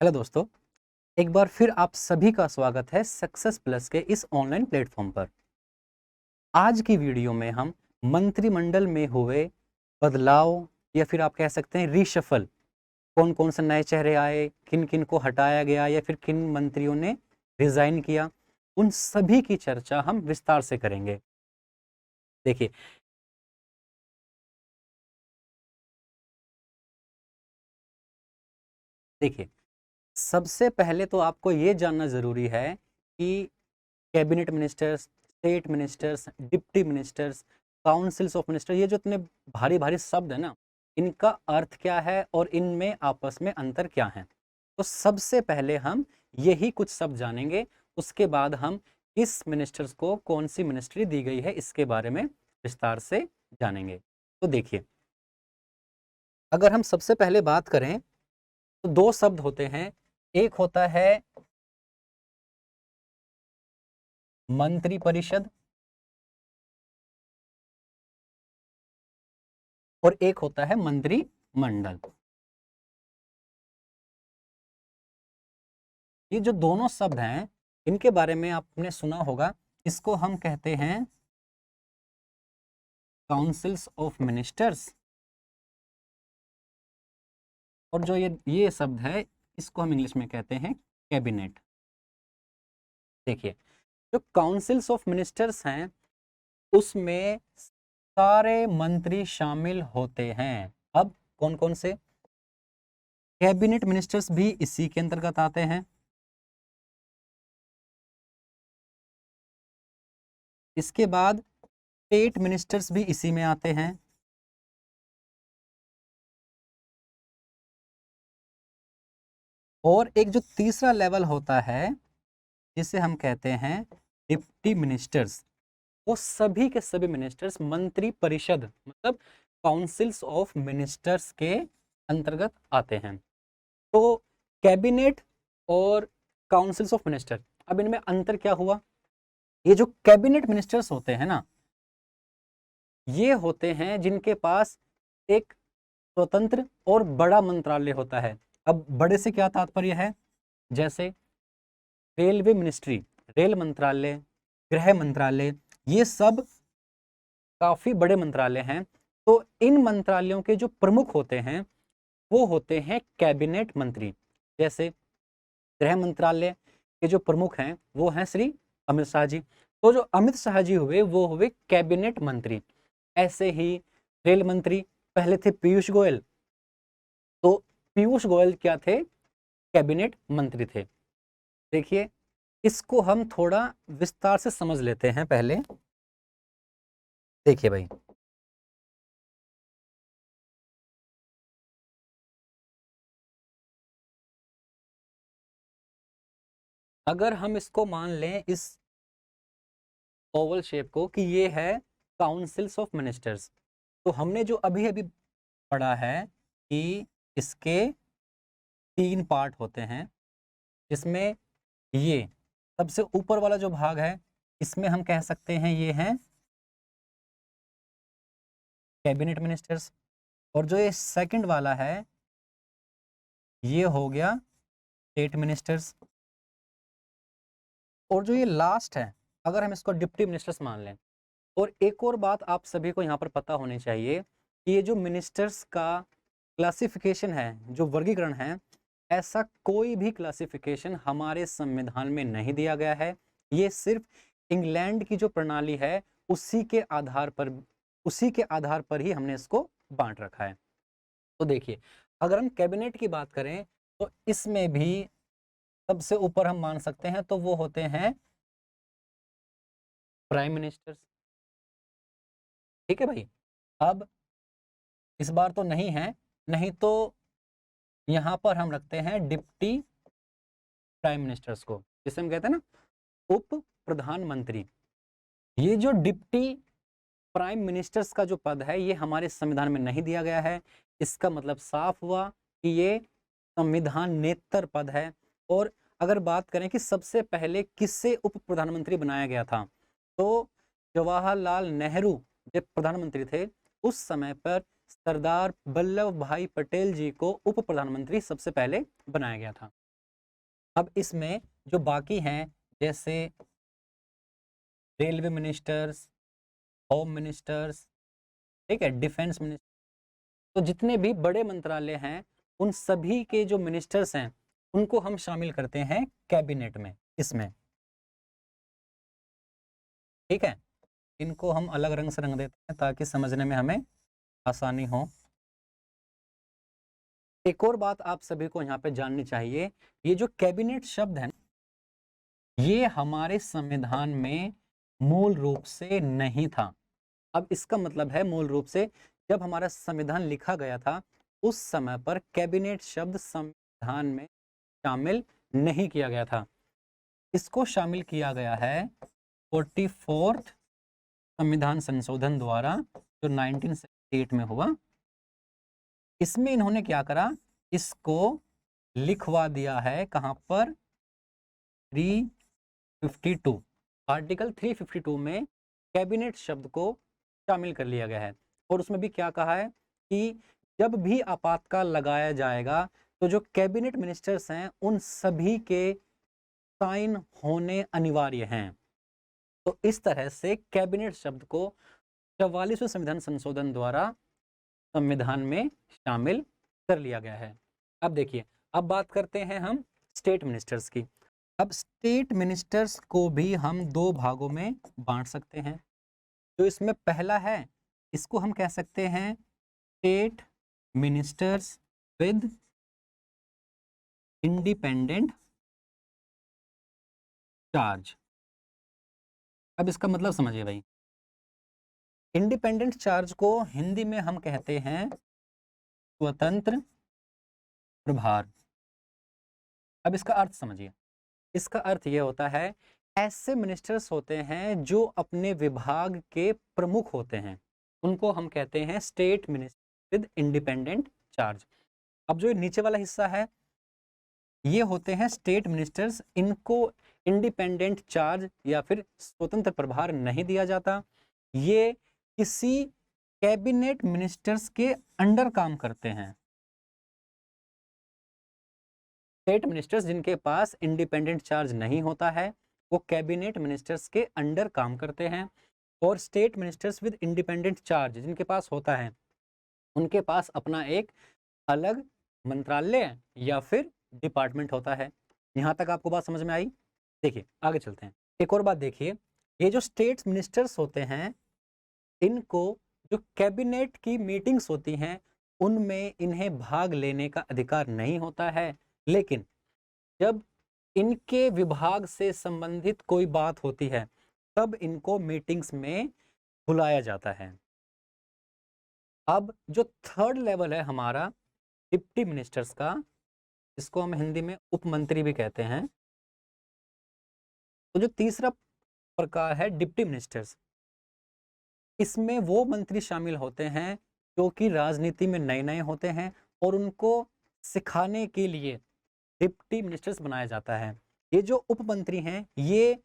Hello दोस्तों, एक बार फिर आप सभी का स्वागत है सक्सेस प्लस के इस ऑनलाइन प्लेटफॉर्म पर। आज की वीडियो में हम मंत्रिमंडल में हुए बदलाव या फिर आप कह सकते हैं रीशफल, कौन-कौन से नए चेहरे आए, किन-किन को हटाया गया या फिर किन मंत्रियों ने रिज़ाइन किया, उन सभी की चर्चा हम विस्तार से करेंगे। देखिए देखिए, सबसे पहले तो आपको ये जानना ज़रूरी है कि cabinet ministers, state ministers, deputy ministers, councils of minister, ये जो इतने भारी-भारी शब्द हैं ना, इनका अर्थ क्या है और इनमें आपस में अंतर क्या है? तो सबसे पहले हम यही कुछ शब्द जानेंगे, उसके बाद हम किस मिनिस्टर्स को कौन-सी मिनिस्ट्री दी गई है, इसके बारे में विस्तार से जानेंगे। तो देखिए, अगर हम सबसे पहले बात करें, तो 2 शब्द होते हैं, एक होता है मंत्रिपरिषद और एक होता है मंत्रिमंडल। ये जो दोनों शब्द हैं, इनके बारे में आपने सुना होगा, इसको हम कहते हैं काउंसिल्स ऑफ मिनिस्टर्स। और जो ये शब्द है, इसको हम इंग्लिश में कहते हैं कैबिनेट। देखिए, जो काउंसिल्स ऑफ मिनिस्टर्स हैं, उसमें सारे मंत्री शामिल होते हैं। अब कौन-कौन से? कैबिनेट मिनिस्टर्स भी इसी के अंतर्गत आते हैं। इसके बाद स्टेट मिनिस्टर्स भी इसी में आते हैं। और एक जो तीसरा लेवल होता है, जिसे हम कहते हैं डिप्टी मिनिस्टर्स, वो सभी के सभी मिनिस्टर्स मंत्री परिषद मतलब काउंसिल्स ऑफ मिनिस्टर्स के अंतर्गत आते हैं। तो कैबिनेट और काउंसिल्स ऑफ मिनिस्टर, अब इनमें अंतर क्या हुआ? ये जो कैबिनेट मिनिस्टर्स होते हैं ना, ये होते हैं जिनके पास एक स्वतंत्र और बड़ा मंत्रालय होता है। अब बड़े से क्या तात्पर्य है? जैसे रेलवे मिनिस्ट्री, रेल मंत्रालय, गृह मंत्रालय, ये सब काफी बड़े मंत्रालय हैं। तो इन मंत्रालयों के जो प्रमुख होते हैं, वो होते हैं कैबिनेट मंत्री। जैसे गृह मंत्रालय के जो प्रमुख हैं, वो हैं श्री अमित शाह जी। तो जो अमित शाह जी हुए, वो हुए कैबिनेट मंत्री। ऐसे ही रेल मंत्री पहले थे पीयूष गोयल। तो पीयूष गोयल क्या थे? कैबिनेट मंत्री थे। देखिए, इसको हम थोड़ा विस्तार से समझ लेते हैं पहले। देखिए भाई, अगर हम इसको मान लें, इस ओवल शेप को, कि ये है काउंसिल्स ऑफ मिनिस्टर्स, तो हमने जो अभी अभी पढ़ा है कि इसके 3 पार्ट होते हैं, जिसमें ये सबसे ऊपर वाला जो भाग है, इसमें हम कह सकते हैं ये हैं कैबिनेट मिनिस्टर्स। और जो ये सेकंड वाला है, ये हो गया स्टेट मिनिस्टर्स। और जो ये लास्ट है, अगर हम इसको डिप्टी मिनिस्टर्स मान लें। और एक और बात आप सभी को यहाँ पर पता होनी चाहिए कि ये जो मिनिस्टर्स का क्लासिफिकेशन है, जो वर्गीकरण है, ऐसा कोई भी क्लासिफिकेशन हमारे संविधान में नहीं दिया गया है। ये सिर्फ इंग्लैंड की जो प्रणाली है, उसी के आधार पर ही हमने इसको बांट रखा है। तो देखिए, अगर हम कैबिनेट की बात करें, तो इसमें भी सबसे ऊपर हम मान सकते हैं, तो वो होते हैं प्राइम मिनिस्टर्स। ठीक है भाई। अब इस बार तो नहीं है, नहीं तो यहां पर हम रखते हैं डिप्टी प्राइम मिनिस्टर्स को, जिसे हम कहते हैं ना उप प्रधानमंत्री। ये जो डिप्टी प्राइम मिनिस्टर्स का जो पद है, ये हमारे संविधान में नहीं दिया गया है। इसका मतलब साफ हुआ कि ये संविधानेतर पद है। और अगर बात करें कि सबसे पहले किससे उप प्रधानमंत्री बनाया गया था, तो जवाहरलाल नेहरू जब प्रधानमंत्री थे, उस समय पर सरदार वल्लभ भाई पटेल जी को उप प्रधानमंत्री सबसे पहले बनाया गया था। अब इसमें जो बाकी हैं जैसे रेलवे मिनिस्टर्स, होम मिनिस्टर्स, ठीक है, डिफेंस मिनिस्टर, तो जितने भी बड़े मंत्रालय हैं उन सभी के जो मिनिस्टर्स हैं उनको हम शामिल करते हैं कैबिनेट में इसमें, ठीक है। इनको हम अलग रंग से रंग देते हैं ताकि समझने में हमें आसानी हो। एक और बात आप सभी को यहाँ पे जाननी चाहिए, ये जो कैबिनेट शब्द है ये हमारे संविधान में मूल रूप से नहीं था। अब इसका मतलब है मूल रूप से जब हमारा संविधान लिखा गया था उस समय पर कैबिनेट शब्द संविधान में शामिल नहीं किया गया था। इसको शामिल किया गया है 44th संविधान संशोधन द्वारा जो 1978 में हुआ। इसमें इन्होंने क्या करा, इसको लिखवा दिया है कहां पर, 352 आर्टिकल 352 में कैबिनेट शब्द को शामिल कर लिया गया है। और उसमें भी क्या कहा है कि जब भी आपातकाल लगाया जाएगा तो जो कैबिनेट मिनिस्टर्स हैं उन सभी के साइन होने अनिवार्य हैं। तो इस तरह से कैबिनेट शब्द को 44वें संविधान संशोधन द्वारा संविधान में शामिल कर लिया गया है। अब देखिए, अब बात करते हैं हम स्टेट मिनिस्टर्स की। अब स्टेट मिनिस्टर्स को भी हम दो भागों में बांट सकते हैं। जो इसमें पहला है इसको हम कह सकते हैं state ministers with independent charge. अब इसका मतलब समझिए भाई, इंडिपेंडेंट चार्ज को हिंदी में हम कहते हैं स्वतंत्र प्रभार। अब इसका अर्थ समझिए, इसका अर्थ यह होता है ऐसे मिनिस्टर्स होते हैं जो अपने विभाग के प्रमुख होते हैं, उनको हम कहते हैं state minister with independent charge. अब जो नीचे वाला हिस्सा है ये होते हैं स्टेट मिनिस्टर्स, इनको इंडिपेंडेंट चार्ज या फिर स्वतंत्र प्रभार नहीं दिया जाता। ये किसी कैबिनेट मिनिस्टर्स के अंडर काम करते हैं। स्टेट मिनिस्टर्स जिनके पास इंडिपेंडेंट चार्ज नहीं होता है वो कैबिनेट मिनिस्टर्स के अंडर काम करते हैं। और state ministers with independent charge जिनके पास होता है उनके पास अपना एक अलग मंत्रालय या फिर डिपार्टमेंट होता है। यहां तक आपको बात समझ में आई? देखिए आगे चलते हैं। एक और बात देखिए, ये जो स्टेट मिनिस्टर्स होते हैं इनको जो कैबिनेट की मीटिंग्स होती हैं उनमें इन्हें भाग लेने का अधिकार नहीं होता है, लेकिन जब इनके विभाग से संबंधित कोई बात होती है तब इनको मीटिंग्स में बुलाया जाता है। अब जो थर्ड लेवल है हमारा डिप्टी मिनिस्टर्स का, इसको हम हिंदी में उप मंत्री भी कहते हैं। तो जो तीसरा प्रकार है डिप्टी मिनिस्टर्स, इसमें वो मंत्री शामिल होते हैं जो कि राजनीति में नए नए होते हैं और उनको सिखाने के लिए डिप्टी मिनिस्टर्स बनाया जाता है। ये जो उप मंत्री हैं ये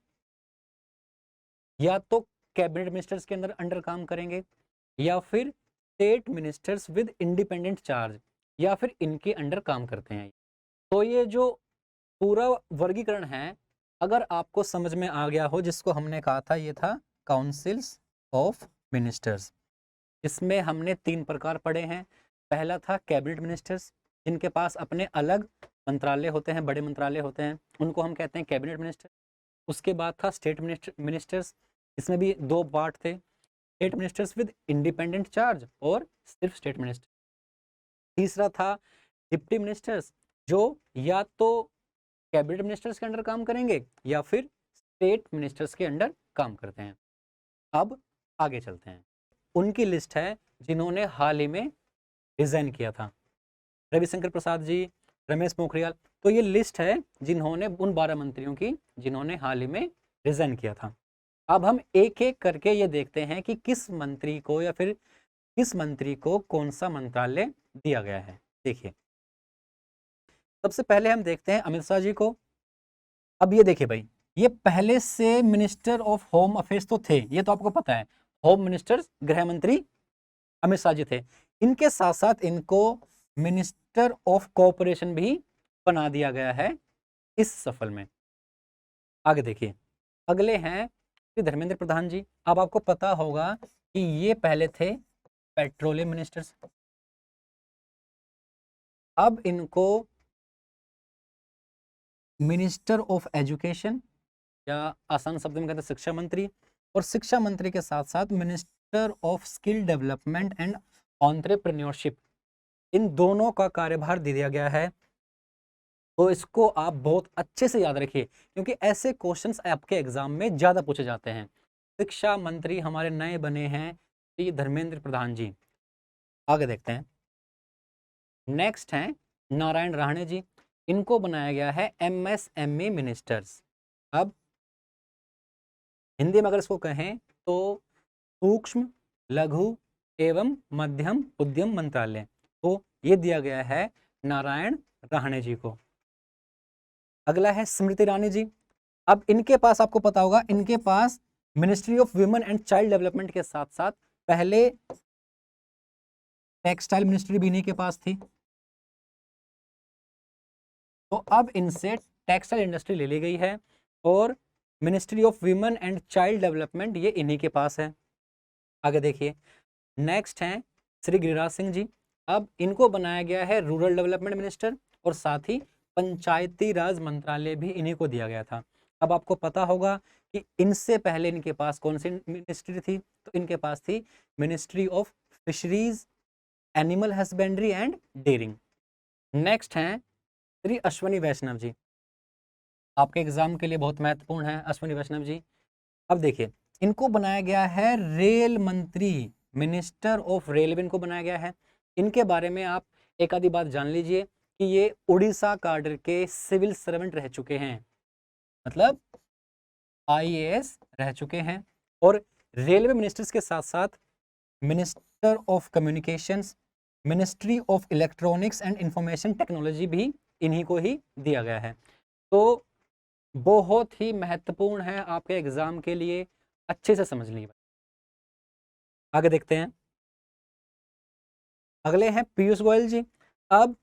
या तो कैबिनेट मिनिस्टर्स के अंडर काम करेंगे या फिर state ministers with independent charge या फिर इनके अंडर काम करते हैं। तो ये जो पूरा वर्गीकरण है अगर आपको समझ में आ गया हो, जिसको हमने कहा था ये था काउंसिल्स ऑफ मिनिस्टर्स। इसमें हमने 3 प्रकार पढ़े हैं। पहला था कैबिनेट मिनिस्टर्स जिनके पास अपने अलग मंत्रालय होते हैं, बड़े मंत्रालय होते हैं, उनको हम कहते हैं कैबिनेट मिनिस्टर। उसके बाद था स्टेट मिनिस्टर्स, इसमें भी 2 पार्ट थे, state ministers with independent charge और सिर्फ स्टेट मिनिस्टर। तीसरा था डिप्टी मिनिस्टर्स जो या तो कैबिनेट मिनिस्टर्स के अंडर काम करेंगे या फिर स्टेट मिनिस्टर्स के अंडर काम करते हैं। अब आगे चलते हैं, उनकी लिस्ट है जिन्होंने हाल ही में रिजाइन किया था, रविशंकर प्रसाद जी, रमेश पोखरियाल। तो ये लिस्ट है जिन्होंने उन 12 मंत्रियों की जिन्होंने हाल ही में रिजाइन किया था। अब हम एक एक करके ये देखते हैं कि किस मंत्री को या फिर किस मंत्री को कौन सा मंत्रालय दिया गया है। देखिए सबसे पहले हम देखते हैं अमित शाह जी को। अब ये देखिए भाई, ये पहले से मिनिस्टर ऑफ होम अफेयर्स तो थे, ये तो आपको पता है, होम मिनिस्टर गृह मंत्री अमित शाह जी थे। इनके साथ साथ इनको मिनिस्टर ऑफ कोऑपरेशन भी बना दिया गया है इस सफल में। आगे देखिए, अगले हैं श्री धर्मेंद्र प्रधान जी। अब आपको पता होगा कि ये पहले थे पेट्रोलियम मिनिस्टर्स, अब इनको मिनिस्टर ऑफ एजुकेशन या आसान शब्द में कहते हैं शिक्षा मंत्री, और शिक्षा मंत्री के साथ साथ minister of skill development and entrepreneurship, इन दोनों का कार्यभार दे दिया गया है। तो इसको आप बहुत अच्छे से याद रखिए, क्योंकि ऐसे क्वेश्चंस आपके एग्जाम में ज्यादा पूछे जाते हैं। शिक्षा मंत्री हमारे नए बने हैं श्री धर्मेंद्र प्रधान जी। आगे देखते हैं, नेक्स्ट हैं नारायण राणे जी। इनको बनाया गया है MSME मिनिस्टर्स। अब हिंदी में अगर इसको कहें तो सूक्ष्म लघु एवं मध्यम उद्यम मंत्रालय, तो ये दिया गया है नारायण राणे जी को। अगला है स्मृति ईरानी जी। अब इनके पास, आपको पता होगा, इनके पास ministry of women and child development के साथ साथ पहले टेक्सटाइल मिनिस्ट्री भी इन्हीं के पास थी। तो अब इनसे टेक्सटाइल इंडस्ट्री ले ली गई है और ministry of women and child development ये इन्हीं के पास है। आगे देखिए, नेक्स्ट हैं श्री गिरिराज सिंह जी। अब इनको बनाया गया है रूरल डेवलपमेंट मिनिस्टर, और साथ ही पंचायती राज मंत्रालय भी इन्हीं को दिया गया था। अब आपको पता होगा कि इनसे पहले इनके पास कौन सी मिनिस्ट्री थी, तो इनके पास थी ministry of fisheries, animal husbandry and dairying. Next हैं श्री अश्वनी वैष्णव जी। आपके एग्जाम के लिए बहुत महत्वपूर्ण है अश्वनी वैष्णव जी। अब देखिए, इनको बनाया गया है रेल मंत्री, मिनिस्टर ऑफ रेलवे इनको बनाया गया है। इनके बारे में आप एक आधी बात जान लीजिए कि ये उड़ीसा काडर के सिविल सर्वेंट रह चुके हैं, मतलब IAS रह चुके हैं। और रेलवे मिनिस्टर्स के साथ साथ minister of communications, ministry of electronics and information technology भी इन्हीं को ही दिया गया है। तो बहुत ही महत्वपूर्ण है आपके एग्जाम के लिए, अच्छे से समझ लीजिए। आगे देखते हैं, अगले हैं पीयूष गोयल जी। अब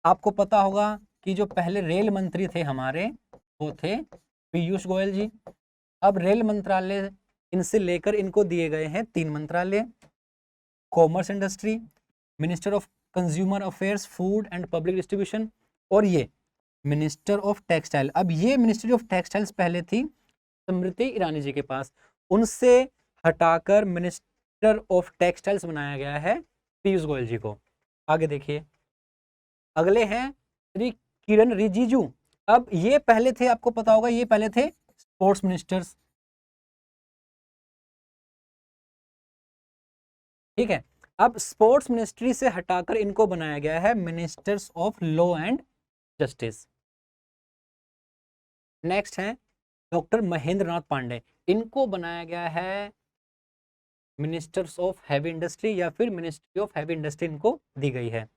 आपको पता होगा कि जो पहले रेल मंत्री थे हमारे, वो थे पीयूष गोयल जी। अब रेल मंत्रालय इनसे लेकर इनको दिए गए हैं 3 मंत्रालय, commerce industry, minister of consumer affairs, food and public distribution, और ये मिनिस्टर ऑफ टेक्सटाइल। अब ये मिनिस्ट्री ऑफ टेक्सटाइल्स पहले थी स्मृति ईरानी जी के पास, उनसे हटाकर मिनिस्टर ऑफ टेक्सटाइल्स बनाया गया है पीयूष गोयल जी को। आगे देखिए, अगले हैं श्री किरण रिजिजू। अब ये पहले थे, आपको पता होगा, ये पहले थे स्पोर्ट्स मिनिस्टर्स, ठीक है। अब स्पोर्ट्स मिनिस्ट्री से हटाकर इनको बनाया गया है ministers of law and justice. Next है डॉक्टर महेंद्र नाथ पांडे। इनको बनाया गया है मिनिस्टर्स ऑफ हैवी इंडस्ट्री या फिर मिनिस्ट्री ऑफ हैवी इंडस्ट्री इनको दी गई है।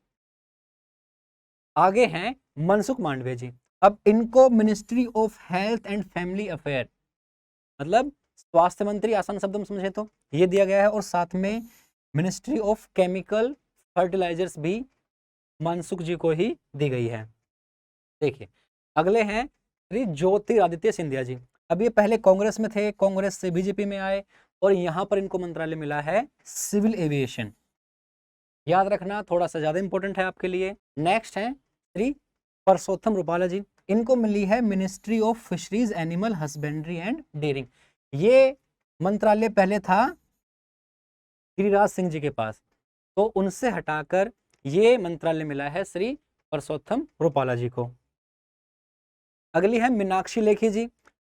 आगे हैं मनसुख मांडविया जी। अब इनको ministry of health and family affair, मतलब स्वास्थ्य मंत्री आसान शब्द में समझे तो ये दिया गया है, और साथ में मिनिस्ट्री ऑफ केमिकल फर्टिलाइजर्स भी मनसुख जी को ही दी गई है। देखिए, अगले हैं श्री ज्योतिरादित्य सिंधिया जी। अब ये पहले कांग्रेस में थे, कांग्रेस से बीजेपी में आए, और यहां पर इनको मंत्रालय मिला है सिविल एविएशन। याद रखना, थोड़ा सा ज्यादा इंपॉर्टेंट है आपके लिए। नेक्स्ट है श्री परसोत्तम रुपाला जी। इनको मिली है ministry of fisheries, animal husbandry and dairying. ये मंत्रालय पहले था गिरिराज सिंह जी के पास, तो उनसे हटाकर ये मंत्रालय मिला है श्री परसोत्तम रुपाला जी को। अगली है मीनाक्षी लेखी जी।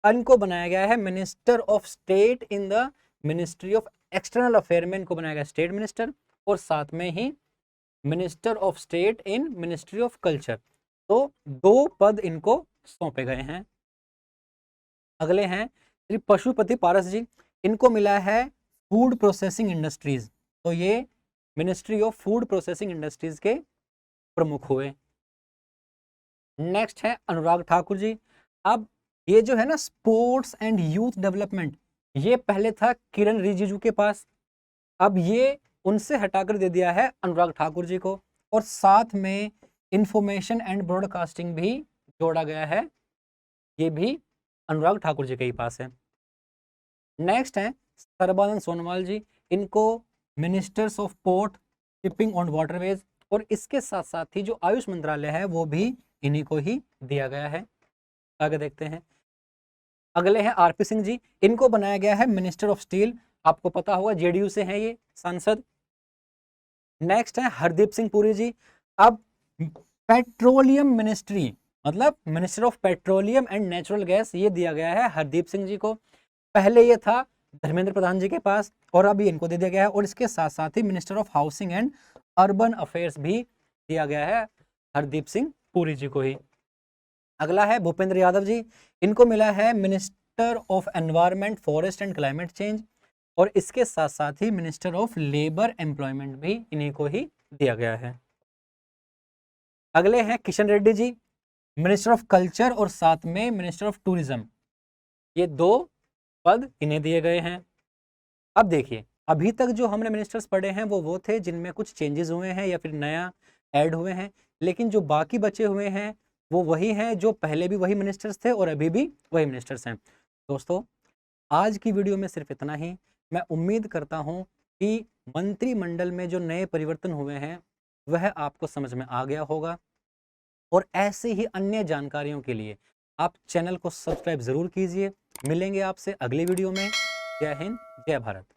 इनको बनाया गया है minister of state in the ministry of external affair में इनको बनाया गया स्टेट मिनिस्टर, और साथ में ही minister of state in ministry of culture. तो 2 पद इनको सौंपे गए हैं। अगले हैं श्री पशुपति पारस जी। इनको मिला है फूड प्रोसेसिंग इंडस्ट्रीज, तो ये ministry of food processing industries के प्रमुख हुए। नेक्स्ट है अनुराग ठाकुर जी। अब ये जो है ना स्पोर्ट्स एंड यूथ डेवलपमेंट, ये पहले था किरण रिजिजू के पास, अब ये उनसे हटाकर दे दिया है अनुराग ठाकुर जी को, और साथ में इंफॉर्मेशन एंड ब्रॉडकास्टिंग भी जोड़ा गया है ये भी अनुराग ठाकुर जी के ही पास है। नेक्स्ट है सर्बानंद सोनोवाल जी, इनको ministers of port, shipping on waterways, और इसके साथ साथ ही जो आयुष मंत्रालय है वो भी इन्हीं को ही दिया गया है। आगे देखते हैं। अगले हैं आरपी सिंह जी, इनको बनाया गया है मिनिस्टर ऑफ स्टील, आपको पता होगा जेडीयू से हैं ये सांसद। नेक्स्ट है हरदीप सिंह पुरी जी, अब पेट्रोलियम मिनिस्ट्री मतलब minister of petroleum and natural gas ये दिया गया है हरदीप सिंह जी को। पहले ये था धर्मेंद्र प्रधान जी के पास और अभी इनको दे दिया गया है, और इसके साथ साथ ही minister of housing and urban affairs भी दिया गया है हरदीप सिंह पुरी जी को ही। अगला है भूपेंद्र यादव जी, इनको मिला है minister of environment, forest and climate change, और इसके साथ साथ ही मिनिस्टर ऑफ लेबर एम्प्लॉयमेंट भी इन्हीं को ही दिया गया है। अगले हैं Kishan Reddy ji, minister of culture और साथ में मिनिस्टर ऑफ टूरिज्म, ये दो पद इन्हें दिए गए हैं। अब देखिए अभी तक जो हमने मिनिस्टर्स पढ़े हैं वो थे जिनमें कुछ चेंजेस हुए हैं या फिर नया ऐड हुए हैं, लेकिन जो बाकी बचे हुए हैं वो वही हैं जो पहले भी वही मिनिस्टर्स थे और अभी भी वही मिनिस्टर्स हैं। दोस्तों आज की वीडियो में सिर्फ इतना ही। मैं उम्मीद करता हूं कि मंत्रिमंडल में जो नए परिवर्तन हुए हैं वह आपको समझ में आ गया होगा, और ऐसे ही अन्य जानकारियों के लिए आप चैनल को सब्सक्राइब ज़रूर कीजिए। मिलेंगे आपसे अगले वीडियो में। जय हिंद, जय भारत।